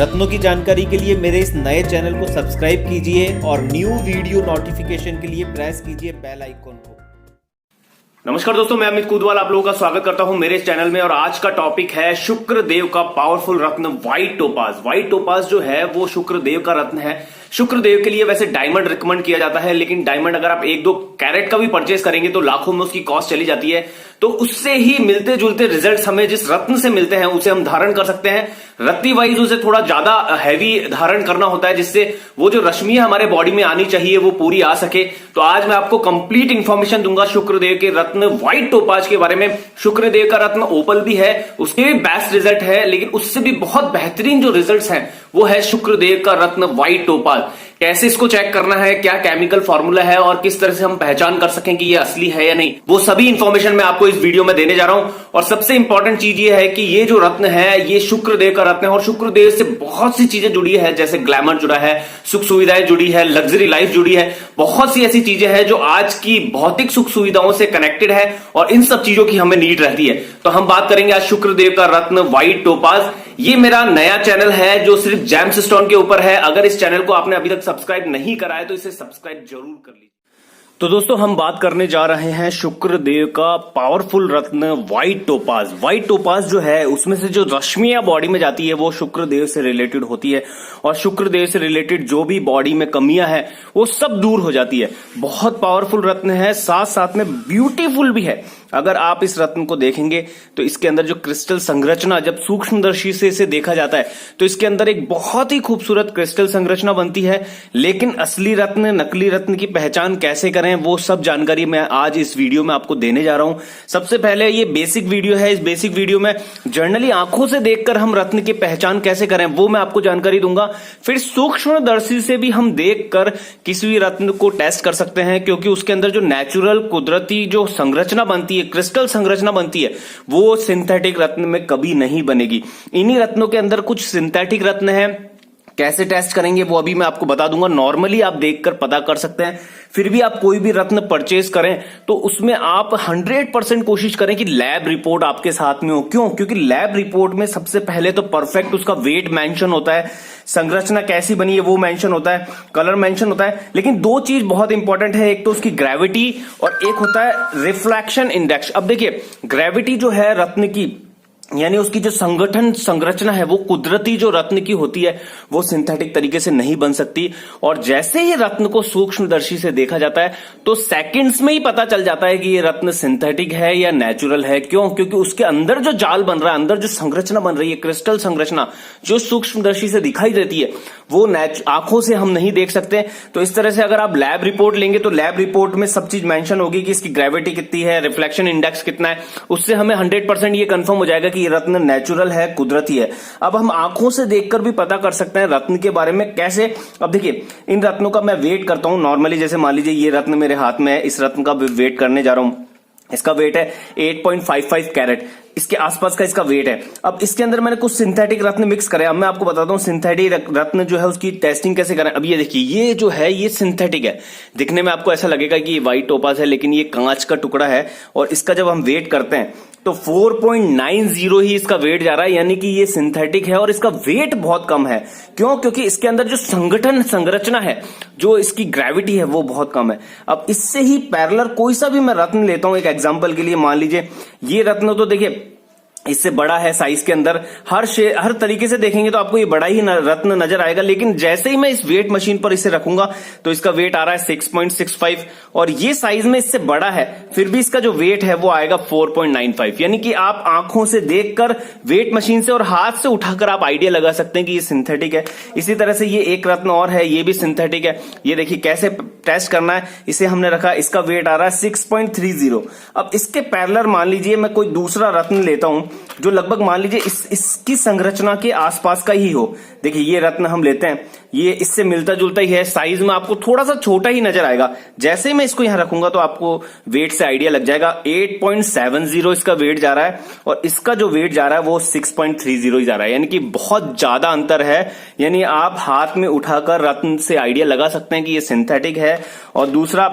रत्नों की जानकारी के लिए मेरे इस नए चैनल को सब्सक्राइब कीजिए और न्यू वीडियो नोटिफिकेशन के लिए प्रेस कीजिए बेल आइकन को। नमस्कार दोस्तों, मैं अमित कुदवाल आप लोगों का स्वागत करता हूं मेरे इस चैनल में। और आज का टॉपिक है शुक्र देव का पावरफुल रत्न व्हाइट टोपाज। व्हाइट टोपाज जो है वो शुक्र देव का रत्न है। शुक्र देव के लिए वैसे डायमंड रिकमेंड किया जाता है, लेकिन डायमंड अगर आप 1-2 कैरेट का भी परचेस करेंगे तो लाखों में उसकी कॉस्ट चली जाती है। तो उससे ही मिलते जुलते रिजल्ट्स हमें जिस रत्न से मिलते हैं उसे हम धारण कर सकते हैं। रत्ती वाइज उसे थोड़ा ज्यादा हैवी धारण करना होता है, जिससे वो जो रश्मियां हमारे बॉडी में आनी चाहिए वो पूरी आ सके। तो आज मैं आपको कंप्लीट इंफॉर्मेशन दूंगा शुक्रदेव के रत्न व्हाइट टोपाज के बारे में। शुक्रदेव का रत्न ओपल भी है, उसके भी बेस्ट रिजल्ट है, लेकिन उससे भी बहुत बेहतरीन जो रिजल्ट्स हैं वो है शुक्रदेव का रत्न व्हाइट टोपाज। कैसे इसको चेक करना है, क्या केमिकल फॉर्मूला है और किस तरह से हम पहचान कर सकें कि ये असली है या नहीं, वो सभी इंफॉर्मेशन मैं आपको इस वीडियो में देने जा रहा हूं। और सबसे इंपॉर्टेंट चीज ये है कि ये जो रत्न है ये शुक्रदेव का रत्न है और शुक्रदेव से बहुत सी चीजें जुड़ी है, जैसे ग्लैमर जुड़ा है, सुख सुविधाएं जुड़ी है, लग्जरी लाइफ जुड़ी है। बहुत सी ऐसी चीजें हैं जो आज की भौतिक सुख सुविधाओं से कनेक्टेड है और इन सब चीजों की हमें नीड रहती है। तो हम बात करेंगे आज शुक्रदेव का रत्न व्हाइट टोपाज। ये मेरा नया चैनल है जो सिर्फ जेम्स स्टोन के ऊपर है। अगर इस चैनल को आपने अभी तक सब्सक्राइब नहीं करा है तो इसे सब्सक्राइब जरूर कर लीजिए। तो दोस्तों हम बात करने जा रहे हैं शुक्रदेव का पावरफुल रत्न व्हाइट टोपाज। व्हाइट टोपाज जो है उसमें से जो रश्मियां बॉडी में जाती है वो शुक्रदेव से रिलेटेड होती है और शुक्रदेव से रिलेटेड जो भी बॉडी में कमियां हैं वो सब दूर हो जाती है। बहुत पावरफुल रत्न है, साथ साथ में ब्यूटीफुल भी है। अगर आप इस रत्न को देखेंगे तो इसके अंदर जो क्रिस्टल संरचना, जब सूक्ष्मदर्शी से इसे देखा जाता है तो इसके अंदर एक बहुत ही खूबसूरत क्रिस्टल संरचना बनती है। लेकिन असली रत्न नकली रत्न की पहचान कैसे करें वो सब जानकारी मैं आज इस वीडियो में आपको देने जा रहा हूं। सबसे पहले ये बेसिक वीडियो है। इस बेसिक वीडियो में जर्नली आंखों से देखकर हम रत्न की पहचान कैसे करें वो मैं आपको जानकारी दूंगा। फिर सूक्ष्मदर्शी से भी हम देखकर किसी भी रत्न को टेस्ट कर सकते हैं, क्योंकि उसके अंदर जो नेचुरल कुदरती जो संरचना बनती है, क्रिस्टल संरचना बनती है, वो सिंथेटिक रत्न में कभी नहीं बनेगी। इन्हीं रत्नों के अंदर कुछ सिंथेटिक रत्न है। कैसे टेस्ट करेंगे वो अभी मैं आपको बता दूंगा। नॉर्मली आप देखकर पता कर सकते हैं। फिर भी आप कोई भी रत्न परचेज करें तो उसमें आप 100% कोशिश करें कि लैब रिपोर्ट आपके साथ में हो। क्यों? क्योंकि लैब रिपोर्ट में सबसे पहले तो परफेक्ट उसका वेट मेंशन होता है, संरचना कैसी बनी है वो मेंशन होता है, कलर मेंशन होता है। लेकिन 2 चीज बहुत इंपॉर्टेंट है, एक तो उसकी ग्रेविटी और एक होता है रिफ्लेक्शन इंडेक्स। अब देखिए, ग्रेविटी जो है रत्न की, यानी उसकी जो संगठन संरचना है वो कुदरती जो रत्न की होती है वो सिंथेटिक तरीके से नहीं बन सकती। और जैसे ही रत्न को सूक्ष्मदर्शी से देखा जाता है तो सेकंड्स में ही पता चल जाता है कि ये रत्न सिंथेटिक है या नेचुरल है। क्यों? क्योंकि उसके अंदर जो जाल बन रहा है, अंदर जो संरचना बन रही है, क्रिस्टल संरचना जो सूक्ष्मदर्शी से दिखाई देती है वो आंखों से हम नहीं देख सकते। तो इस तरह से अगर आप लैब रिपोर्ट लेंगे तो लैब रिपोर्ट में सब चीज मेंशन होगी कि इसकी ग्रेविटी कितनी है, रिफ्लेक्शन इंडेक्स कितना है। उससे हमें 100% ये कंफर्म हो जाएगा कि ये रत्न नेचुरल है, कुदरती है। अब हम आंखों से देखकर भी पता कर सकते हैं रत्न के बारे में। कैसे? अब देखिए, इन रत्नों का मैं वेट करता हूं नॉर्मली। जैसे मान लीजिए ये रत्न मेरे हाथ में है, इस रत्न का वेट करने जा रहा हूं। इसका वेट है 8.55 कैरेट, इसके आसपास का इसका वेट है। अब इसके अंदर मैंने कुछ सिंथेटिक रत्न मिक्स करे। अब मैं आपको बताता हूं सिंथेटिक रत्न जो है उसकी टेस्टिंग कैसे करें। अब ये देखिए, ये जो है ये सिंथेटिक है। दिखने में आपको ऐसा लगेगा कि ये व्हाइट टोपाज है, लेकिन ये कांच का टुकड़ा है। और इसका जब हम वेट करते हैं तो 4.90 ही इसका वेट जा रहा है, यानी कि ये सिंथेटिक है और इसका वेट बहुत कम है। क्यों? क्योंकि इसके अंदर जो संगठन संरचना है, जो इसकी ग्रेविटी है वो बहुत कम है। अब इससे ही पैरेलल कोई सा भी मैं रत्न लेता हूं, एक एग्जांपल के लिए मान लीजिए ये रत्न, तो देखिए इससे बड़ा है साइज के अंदर, हर तरीके से देखेंगे तो आपको ये बड़ा ही रत्न नजर आएगा। लेकिन जैसे ही मैं इस वेट मशीन पर इसे रखूंगा तो इसका वेट आ रहा है 6.65 और ये साइज में इससे बड़ा है, फिर भी इसका जो वेट है वो आएगा 4.95। यानी कि आप आंखों से देखकर, वेट मशीन से और हाथ से उठाकर आप आइडिया लगा सकते हैं कि ये सिंथेटिक है। इसी तरह से ये एक रत्न और है, ये भी सिंथेटिक है। ये देखिए कैसे टेस्ट करना है। इसे हमने रखा, इसका वेट आ रहा है 6.30। अब इसके पैरेलल मान लीजिए मैं कोई दूसरा रत्न लेता हूं जो लगभग मान लीजिए इसकी संरचना के आसपास का ही हो। देखिए ये रत्न हम लेते हैं, ये इससे मिलता जुलता ही है, साइज में आपको थोड़ा सा छोटा ही नजर आएगा। जैसे ही मैं इसको यहां रखूंगा तो आपको वेट से आइडिया लग जाएगा। 8.70 इसका वेट जा रहा है और इसका जो वेट जा रहा है वो 6.30 ही जा रहा है, यानी कि बहुत ज्यादा अंतर है। यानी आप हाथ में उठाकर रत्न से आइडिया लगा सकते हैं कि ये सिंथेटिक है। और दूसरा,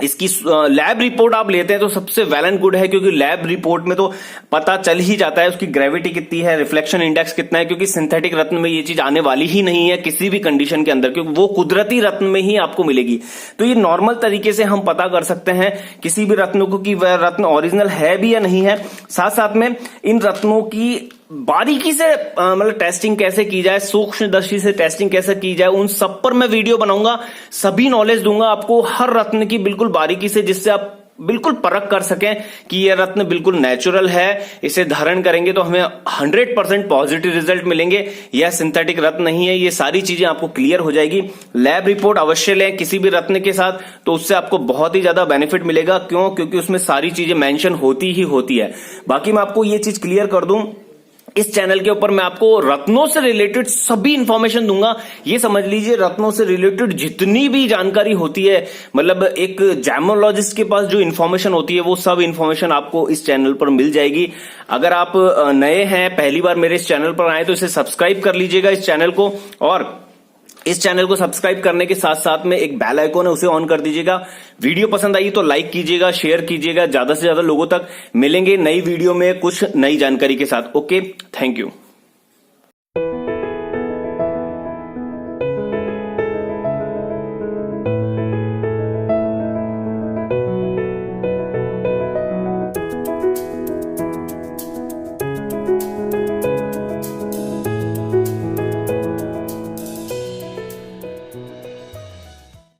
इसकी लैब रिपोर्ट आप लेते हैं तो सबसे वेल एंड गुड है, क्योंकि लैब रिपोर्ट में तो पता चल ही जाता है उसकी ग्रेविटी कितनी है, रिफ्लेक्शन इंडेक्स कितना है, क्योंकि सिंथेटिक रत्न में ये चीज आने वाली ही नहीं है किसी भी कंडीशन के अंदर, क्योंकि वो कुदरती रत्न में ही आपको मिलेगी। तो ये नॉर्मल तरीके से हम पता कर सकते हैं किसी भी रत्न को कि वह रत्न ओरिजिनल है भी या नहीं है। साथ साथ में इन रत्नों की बारीकी से मतलब टेस्टिंग कैसे की जाए, सूक्ष्मदर्शी से टेस्टिंग कैसे की जाए, उन सब पर मैं वीडियो बनाऊंगा, सभी नॉलेज दूंगा आपको हर रत्न की बिल्कुल बारीकी से, जिससे आप बिल्कुल परख कर सकें कि यह रत्न बिल्कुल नेचुरल है, इसे धारण करेंगे तो हमें 100% पॉजिटिव रिजल्ट मिलेंगे, यह सिंथेटिक रत्न नहीं है। ये सारी चीजें आपको क्लियर हो जाएगी। लैब रिपोर्ट अवश्य लें किसी भी रत्न के साथ, तो उससे आपको बहुत ही ज्यादा बेनिफिट मिलेगा। क्यों? क्योंकि उसमें सारी चीजें मेंशन होती ही होती है। बाकी मैं आपको ये चीज क्लियर कर दूं, इस चैनल के ऊपर मैं आपको रत्नों से रिलेटेड सभी इंफॉर्मेशन दूंगा। ये समझ लीजिए रत्नों से रिलेटेड जितनी भी जानकारी होती है, मतलब एक जैमोलॉजिस्ट के पास जो इंफॉर्मेशन होती है, वो सब इंफॉर्मेशन आपको इस चैनल पर मिल जाएगी। अगर आप नए हैं, पहली बार मेरे इस चैनल पर आए, तो इसे सब्सक्राइब कर लीजिएगा इस चैनल को, और इस चैनल को सब्सक्राइब करने के साथ साथ में एक बेल आइकॉन है, उसे ऑन कर दीजिएगा। वीडियो पसंद आई तो लाइक कीजिएगा, शेयर कीजिएगा, ज्यादा से ज्यादा लोगों तक मिलेंगे नई वीडियो में कुछ नई जानकारी के साथ। Okay, thank you.